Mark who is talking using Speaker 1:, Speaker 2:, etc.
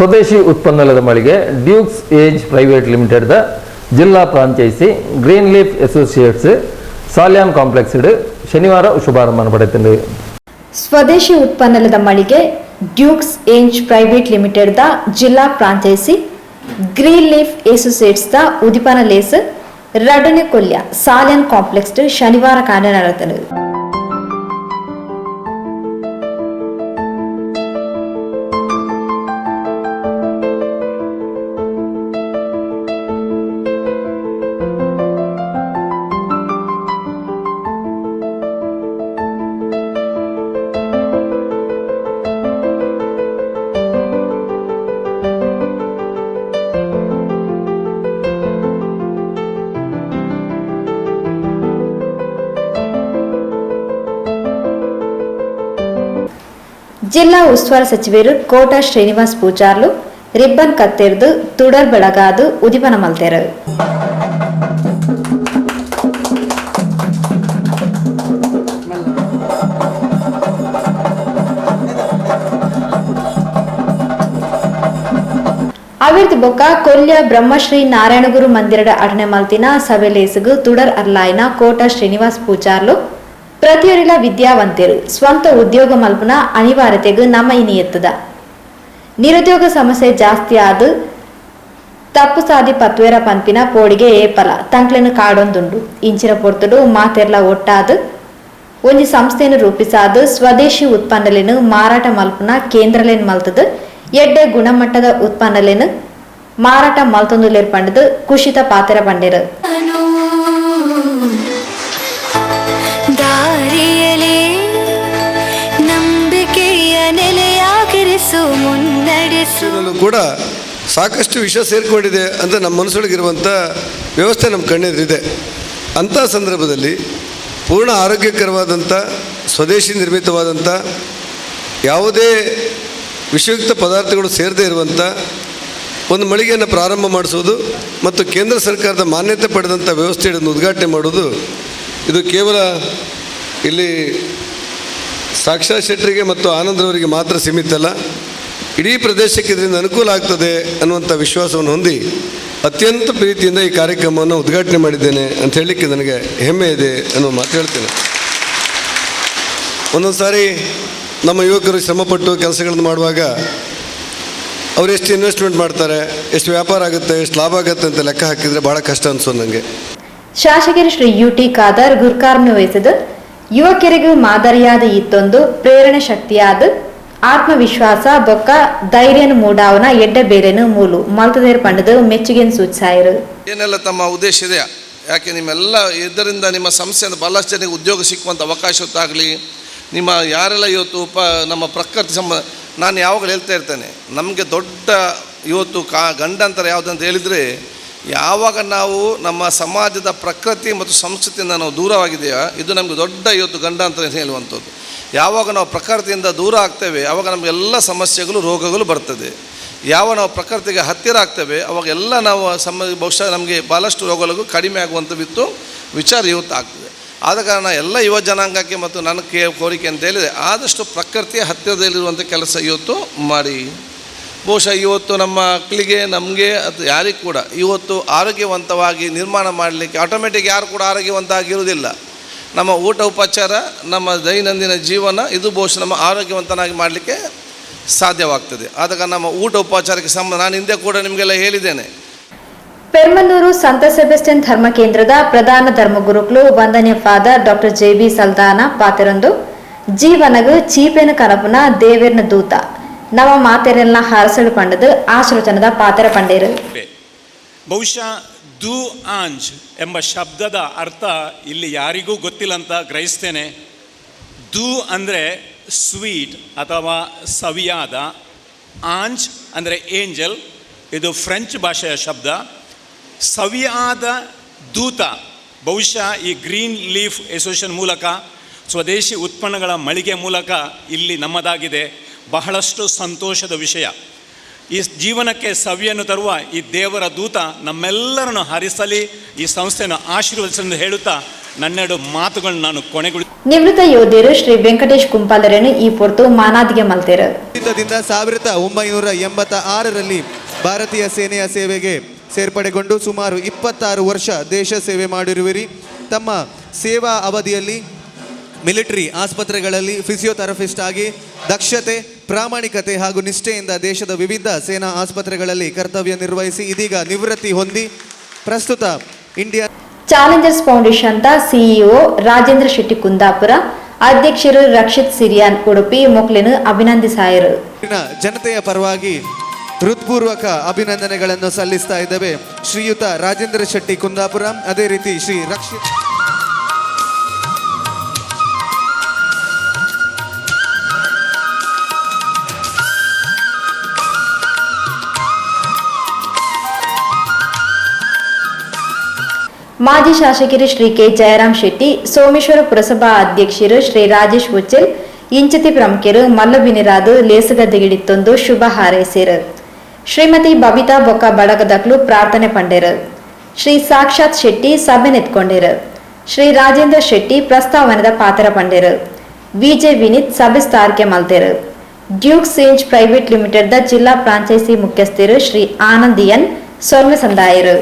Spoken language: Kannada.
Speaker 1: ಸ್ವದೇಶಿ ಉತ್ಪನ್ನದ ಮಳಿಗೆ ಡ್ಯೂಕ್ಸ್ ಏಜ್ ಪ್ರೈವೇಟ್ ಲಿಮಿಟೆಡ್ ಜಿಲ್ಲಾ franchisee green leaf associates Salian complex ಶನಿವಾರ ಶುಭಾರಂಭ ಪಡೆಯುತ್ತದೆ.
Speaker 2: ಸ್ವದೇಶಿ ಉತ್ಪನ್ನದ ಮಳಿಗೆ ಡ್ಯೂಕ್ಸ್ ಏಜ್ ಪ್ರೈವೇಟ್ ಲಿಮಿಟೆಡ್ ಜಿಲ್ಲಾ ಫ್ರಾಂಚೈಸಿ ಗ್ರೀನ್ ಲೀಫ್ ಅಸೋಸಿಯೇಟ್ಸ್ ಉದಿಪನ ಲೇಸ್ ರಡನೆ ಕೊಲ್ಯ ಸಾಲ್ಯಾನ್ ಕಾಂಪ್ಲೆಕ್ಸ್ ಶನಿವಾರ ಕಾರ್ಯ ನಡೆಯುತ್ತದೆ. ಜಿಲ್ಲಾ ಉಸ್ತುವಾರಿ ಸಚಿವರು ಕೋಟ ಶ್ರೀನಿವಾಸ್ ಪೂಜಾರ್ಲು ರಿಬ್ಬನ್ ಕತ್ತೆರ್ದು ತುಡರ್ ಬೆಳಗಾದು ಉದಿಪನ ಮಲ್ತೆರು. ಅವಿರ್ತಿ ಬೊಕ್ಕ ಕೊಲ್ಯ ಬ್ರಹ್ಮಶ್ರೀ ನಾರಾಯಣಗುರು ಮಂದಿರದ ಅಟನೆ ಮಲ್ತಿನ ಸಭೆಲೇಸುಗು ತುಡರ್ ಅರ್ಲಾಯಿನ ಕೋಟ ಶ್ರೀನಿವಾಸ್ ಪೂಜಾರ್ಲು ಪ್ರತಿಯೊರಿಲ ವಿದ್ಯಾವಂತರು ಸ್ವಂತ ಉದ್ಯೋಗ ಮಲ್ಪನ ಅನಿವಾರ್ಯತೆಗೂ ನಮ್ಮ ಇನಿಯತ್ತದ ನಿರುದ್ಯೋಗ ಸಮಸ್ಯೆ ಜಾಸ್ತಿ ಆದ ತಪ್ಪು ಸಾದಿ ಪತ್ವೇರ ಪಂಪಿನ ಪೋಡಿಗೆ ಏಪಲ ತಂಕ್ಲೆನ ಕಾಡೊಂದುಂಡು ಇಂಚಿನ ಪೊರ್ತುಡು ಮಾತೆರ್ಲ ಒಟ್ಟಾದ ಒಂಜಿ ಸಂಸ್ಥೆಯನ್ನು ರೂಪಿಸಾದ ಸ್ವದೇಶಿ ಉತ್ಪನ್ನಲೇನು ಮಾರಾಟ ಮಲ್ಪನ ಕೇಂದ್ರಲೇನು ಮಲ್ತದ ಎಡ್ಡೆ ಗುಣಮಟ್ಟದ ಉತ್ಪನ್ನಲೇನು ಮಾರಾಟ ಮಲ್ತೊಂದುಲೇರ್ ಪಂಡದು ಕುಶಿತ ಪಾತೆರ ಪಂಡೇರು.
Speaker 3: ಕೂಡ ಸಾಕಷ್ಟು ವಿಷಯ ಸೇರಿಕೊಂಡಿದೆ ಅಂತ ನಮ್ಮ ಮನಸ್ಸೊಳಗಿರುವಂಥ ವ್ಯವಸ್ಥೆ ನಮ್ಮ ಕಣ್ಣೆದುರಿದೆ. ಅಂಥ ಸಂದರ್ಭದಲ್ಲಿ ಪೂರ್ಣ ಆರೋಗ್ಯಕರವಾದಂಥ ಸ್ವದೇಶಿ ನಿರ್ಮಿತವಾದಂಥ ಯಾವುದೇ ವಿಷಯುಕ್ತ ಪದಾರ್ಥಗಳು ಸೇರದೇ ಇರುವಂಥ ಒಂದು ಮಳಿಗೆಯನ್ನು ಪ್ರಾರಂಭ ಮಾಡಿಸೋದು ಮತ್ತು ಕೇಂದ್ರ ಸರ್ಕಾರದ ಮಾನ್ಯತೆ ಪಡೆದಂಥ ವ್ಯವಸ್ಥೆಯನ್ನು ಉದ್ಘಾಟನೆ ಮಾಡೋದು ಇದು ಕೇವಲ ಇಲ್ಲಿ ಸಾಕ್ಷಾತ್ ಶೆಟ್ಟರಿಗೆ ಮತ್ತು ಆನಂದ್ರವರಿಗೆ ಮಾತ್ರ ಸೀಮಿತ ಅಲ್ಲ, ಇಡೀ ಪ್ರದೇಶಕ್ಕೆ ಇದರಿಂದ ಅನುಕೂಲ ಆಗ್ತದೆ ಅನ್ನುವಂಥ ವಿಶ್ವಾಸವನ್ನು ಹೊಂದಿ ಅತ್ಯಂತ ಪ್ರೀತಿಯಿಂದ ಈ ಕಾರ್ಯಕ್ರಮವನ್ನು ಉದ್ಘಾಟನೆ ಮಾಡಿದ್ದೇನೆ ಅಂತ ಹೇಳಲಿಕ್ಕೆ ನನಗೆ ಹೆಮ್ಮೆ ಇದೆ ಅನ್ನೋ ಮಾತು ಹೇಳ್ತೇನೆ. ಒಂದೊಂದು ಸಾರಿ ನಮ್ಮ ಯುವಕರು ಶ್ರಮಪಟ್ಟು ಕೆಲಸಗಳನ್ನು ಮಾಡುವಾಗ ಅವ್ರು ಎಷ್ಟು ಇನ್ವೆಸ್ಟ್ಮೆಂಟ್ ಮಾಡ್ತಾರೆ, ಎಷ್ಟು ವ್ಯಾಪಾರ ಆಗುತ್ತೆ, ಎಷ್ಟು ಲಾಭ ಆಗುತ್ತೆ ಅಂತ ಲೆಕ್ಕ ಹಾಕಿದರೆ ಭಾಳ ಕಷ್ಟ ಅನಿಸೋದು ನನಗೆ.
Speaker 2: ಶಾಸಕರು ಶ್ರೀ ಯುಟಿ ಖಾದರ್ ಗುರ್ಕಾರ್ನ ವಹಿಸಿದ ಯುವಕರಿಗೂ ಮಾದರಿಯಾದ ಇತ್ತೊಂದು ಪ್ರೇರಣೆ ಶಕ್ತಿಯಾದ ಆತ್ಮವಿಶ್ವಾಸ ಬೊಕ್ಕ ಧೈರ್ಯನ ಮೂಡಾವನ ಎಡ್ಡ ಬೇರೆನು ಮೂಲು ಮಲ್ತದೇರ್ ಪಂಡದು ಮೆಚ್ಚುಗೆಯನ್ನು ಸೂಚಿಸಾಯರು.
Speaker 4: ಏನೆಲ್ಲ ತಮ್ಮ ಉದ್ದೇಶ ಇದೆ, ಯಾಕೆ ನಿಮ್ಮೆಲ್ಲ ಇದರಿಂದ ನಿಮ್ಮ ಸಂಸ್ಥೆಯಿಂದ ಬಹಳಷ್ಟು ಜನಕ್ಕೆ ಉದ್ಯೋಗ ಸಿಕ್ಕುವಂಥ ಅವಕಾಶ ಹೊತ್ತಾಗಲಿ, ನಿಮ್ಮ ಯಾರೆಲ್ಲ ಇವತ್ತು ನಮ್ಮ ಪ್ರಕೃತಿ ನಾನು ಯಾವಾಗಲೂ ಹೇಳ್ತಾ ಇರ್ತೇನೆ, ನಮಗೆ ದೊಡ್ಡ ಇವತ್ತು ಗಂಡಾಂತರ ಯಾವುದಂತ ಹೇಳಿದರೆ, ಯಾವಾಗ ನಾವು ನಮ್ಮ ಸಮಾಜದ ಪ್ರಕೃತಿ ಮತ್ತು ಸಂಸ್ಕೃತಿಯಿಂದ ನಾವು ದೂರವಾಗಿದೆಯಾ ಇದು ನಮಗೆ ದೊಡ್ಡ ಇವತ್ತು ಗಂಡಾಂತರ ಹೇಳುವಂಥದ್ದು. ಯಾವಾಗ ನಾವು ಪ್ರಕೃತಿಯಿಂದ ದೂರ ಆಗ್ತೇವೆ ಆವಾಗ ನಮಗೆಲ್ಲ ಸಮಸ್ಯೆಗಳು ರೋಗಗಳು ಬರ್ತದೆ. ಯಾವಾಗ ನಾವು ಪ್ರಕೃತಿಗೆ ಹತ್ತಿರ ಆಗ್ತೇವೆ ಅವಾಗ ಎಲ್ಲ ನಾವು ಬಹುಶಃ ನಮಗೆ ಭಾಳಷ್ಟು ರೋಗಗಳಿಗೂ ಕಡಿಮೆ ಆಗುವಂಥವಿತ್ತು ವಿಚಾರ ಇವತ್ತು ಆಗ್ತದೆ. ಆದ ಕಾರಣ ಎಲ್ಲ ಯುವ ಜನಾಂಗಕ್ಕೆ ಮತ್ತು ನನ್ನ ಕೋರಿಕೆ ಅಂತ ಹೇಳಿದರೆ ಆದಷ್ಟು ಪ್ರಕೃತಿಯ ಹತ್ತಿರದಲ್ಲಿರುವಂಥ ಕೆಲಸ ಇವತ್ತು ಮಾಡಿ, ಬಹುಶಃ ಇವತ್ತು ನಮ್ಮ ಮಕ್ಕಳಿಗೆ ನಮಗೆ ಅದು ಯಾರಿಗೂ ಕೂಡ ಇವತ್ತು ಆರೋಗ್ಯವಂತವಾಗಿ ನಿರ್ಮಾಣ ಮಾಡಲಿಕ್ಕೆ ಆಟೋಮೆಟಿಕ್ ಯಾರು ಕೂಡ ಆರೋಗ್ಯವಂತ ಆಗಿರುವುದಿಲ್ಲ. ನಮ್ಮ ಊಟ ಉಪಚಾರ ನಮ್ಮ ದೈನಂದಿನ ಜೀವನ ಇದು ಬಹುಶಃ ನಮ್ಮ ಆರೋಗ್ಯವಂತನಾಗಿ ಮಾಡಲಿಕ್ಕೆ ಸಾಧ್ಯವಾಗ್ತದೆ. ಆದ ಕಾರಣ ನಮ್ಮ ಊಟ ಉಪಚಾರಕ್ಕೆ ನಾನು ಹಿಂದೆ ಕೂಡ ನಿಮಗೆಲ್ಲ ಹೇಳಿದ್ದೇನೆ.
Speaker 2: ಪೆರ್ಮನ್ನೂರು ಸಂತ ಸೆಬೆಸ್ಟಿಯನ್ ಧರ್ಮ ಕೇಂದ್ರದ ಪ್ರಧಾನ ಧರ್ಮಗುರುಗಳು ವಂದನೀಯ ಫಾದರ್ ಡಾಕ್ಟರ್ ಜೆ.ಬಿ. ಸಲ್ದಾನ ಪಾತೆರೊಂದು ಜೀವನಗು ಚೀಪೆನ ಕನಪುನ ದೇವೇರ್ನ ದೂತ ನವ ಮಾತೆರೆಲ್ಲ ಹರಸಳು ಪಂಡದು ಆಶೀರ್ವಚನದ ಪಾತೆರ ಪಂಡೇರು.
Speaker 5: ಬಹುಶಃ ದು ಆಂಜ್ ಎಂಬ ಶಬ್ದದ ಅರ್ಥ ಇಲ್ಲಿ ಯಾರಿಗೂ ಗೊತ್ತಿಲ್ಲ ಅಂತ ಗ್ರಹಿಸ್ತೇನೆ. ದು ಅಂದರೆ ಸ್ವೀಟ್ ಅಥವಾ ಸವಿಯಾದ, ಆಂಜ್ ಅಂದರೆ ಏಂಜಲ್, ಇದು ಫ್ರೆಂಚ್ ಭಾಷೆಯ ಶಬ್ದ. ಸವಿಯಾದ ದೂತ ಬಹುಶಃ ಈ ಗ್ರೀನ್ ಲೀಫ್ ಅಸೋಸಿಯೇಷನ್ ಮೂಲಕ ಸ್ವದೇಶಿ ಉತ್ಪನ್ನಗಳ ಮಳಿಗೆ ಮೂಲಕ ಇಲ್ಲಿ ನಮ್ಮದಾಗಿದೆ. ಬಹಳಷ್ಟು ಸಂತೋಷದ ವಿಷಯ. ಈ ಜೀವನಕ್ಕೆ ಸವಿಯನ್ನು ತರುವ ಈ ದೇವರ ದೂತ ನಮ್ಮೆಲ್ಲರನ್ನು ಹರಿಸಲಿ, ಈ ಸಂಸ್ಥೆಯನ್ನು ಆಶೀರ್ವದಿಸಲು ಹೇಳುತ್ತಾ ನನ್ನೆರಡು ಮಾತುಗಳನ್ನ ನಾನು ಕೊನೆಗೊಳಿ
Speaker 2: ನಿವೃತ್ತ ಯೋಧರು ಶ್ರೀ ವೆಂಕಟೇಶ್ ಕುಂಪಾಲರನ್ನು ಈ ಪೊರ್ತು ಮಾನಾದಿಗೆ ಮಲ್ತೇರು.
Speaker 6: 1986ರಲ್ಲಿ ಭಾರತೀಯ ಸೇನೆಯ ಸೇವೆಗೆ ಸೇರ್ಪಡೆಗೊಂಡು ಸುಮಾರು 26 ವರ್ಷ ದೇಶ ಸೇವೆ ಮಾಡಿರುವಿರಿ. ತಮ್ಮ ಸೇವಾ ಅವಧಿಯಲ್ಲಿ ಮಿಲಿಟರಿ ಆಸ್ಪತ್ರೆಗಳಲ್ಲಿ ಫಿಸಿಯೋಥೆರಪಿಸ್ಟ್ ಆಗಿ ದಕ್ಷತೆ, ಪ್ರಾಮಾಣಿಕತೆ ಹಾಗೂ ನಿಷ್ಠೆಯಿಂದ ದೇಶದ ವಿವಿಧ ಸೇನಾ ಆಸ್ಪತ್ರೆಗಳಲ್ಲಿ ಕರ್ತವ್ಯ ನಿರ್ವಹಿಸಿ ಇದೀಗ ನಿವೃತ್ತಿ ಹೊಂದಿ ಪ್ರಸ್ತುತ India
Speaker 2: Challengers foundation CEO Rajendra Shetty Kundapura, ಅಧ್ಯಕ್ಷರು ರಕ್ಷಿತ್ ಸಿರಿಯಾನ್ ಉಡುಪಿ ಮೊಕ್ಲೆನು ಅಭಿನಂದಿಸಾಯರು.
Speaker 6: ಜನತೆಯ ಪರವಾಗಿ ಹೃತ್ಪೂರ್ವಕ ಅಭಿನಂದನೆಗಳನ್ನು ಸಲ್ಲಿಸ್ತಾ ಇದ್ದೇವೆ. ಶ್ರೀಯುತ ರಾಜೇಂದ್ರ ಶೆಟ್ಟಿ ಕುಂದಾಪುರ, ಅದೇ ರೀತಿ ಶ್ರೀ ರಕ್ಷಿತ್
Speaker 2: ಮಾಜಿ ಶಾಸಕರು ಶ್ರೀ ಕೆ ಜಯರಾಮ್ ಶೆಟ್ಟಿ, ಸೋಮೇಶ್ವರ ಪುರಸಭಾ ಅಧ್ಯಕ್ಷರು ಶ್ರೀ ರಾಜೇಶ್ ಉಚ್ಚಲ್, ಇಂಚತಿ ಪ್ರಮುಖರು ಮಲ್ಲಬಿನಿರಾದು ಲೇಸುಗದ್ದೆಗಿಡಿತ್ತೊಂದು ಶುಭ ಹಾರೈಸಿರು. ಶ್ರೀಮತಿ ಬಬಿತಾ ಬೊಕ್ಕ ಬಡಗದಕ್ಲು ಪ್ರಾರ್ಥನೆ ಪಂಡೆರು. ಶ್ರೀ ಸಾಕ್ಷಾತ್ ಶೆಟ್ಟಿ ಸಭೆ ನೆತ್ಕೊಂಡಿರು. ಶ್ರೀ ರಾಜೇಂದ್ರ ಶೆಟ್ಟಿ ಪ್ರಸ್ತಾವನದ ಪಾತ್ರ ಪಂಡೆರು. ವಿಜೆ ವಿನೀತ್ ಸಭೆ ಸ್ಥಾರಕೆ ಮಲ್ತೆರು. ಡ್ಯೂಕ್ಸ್ ಏಜ್ ಪ್ರೈವೇಟ್ ಲಿಮಿಟೆಡ್ ಜಿಲ್ಲಾ ಫ್ರಾಂಚೈಸಿ ಮುಖ್ಯಸ್ಥರು ಶ್ರೀ ಆನಂದಿಯನ್ ಸೊರ್ಮೆ ಸಂದಾಯರು.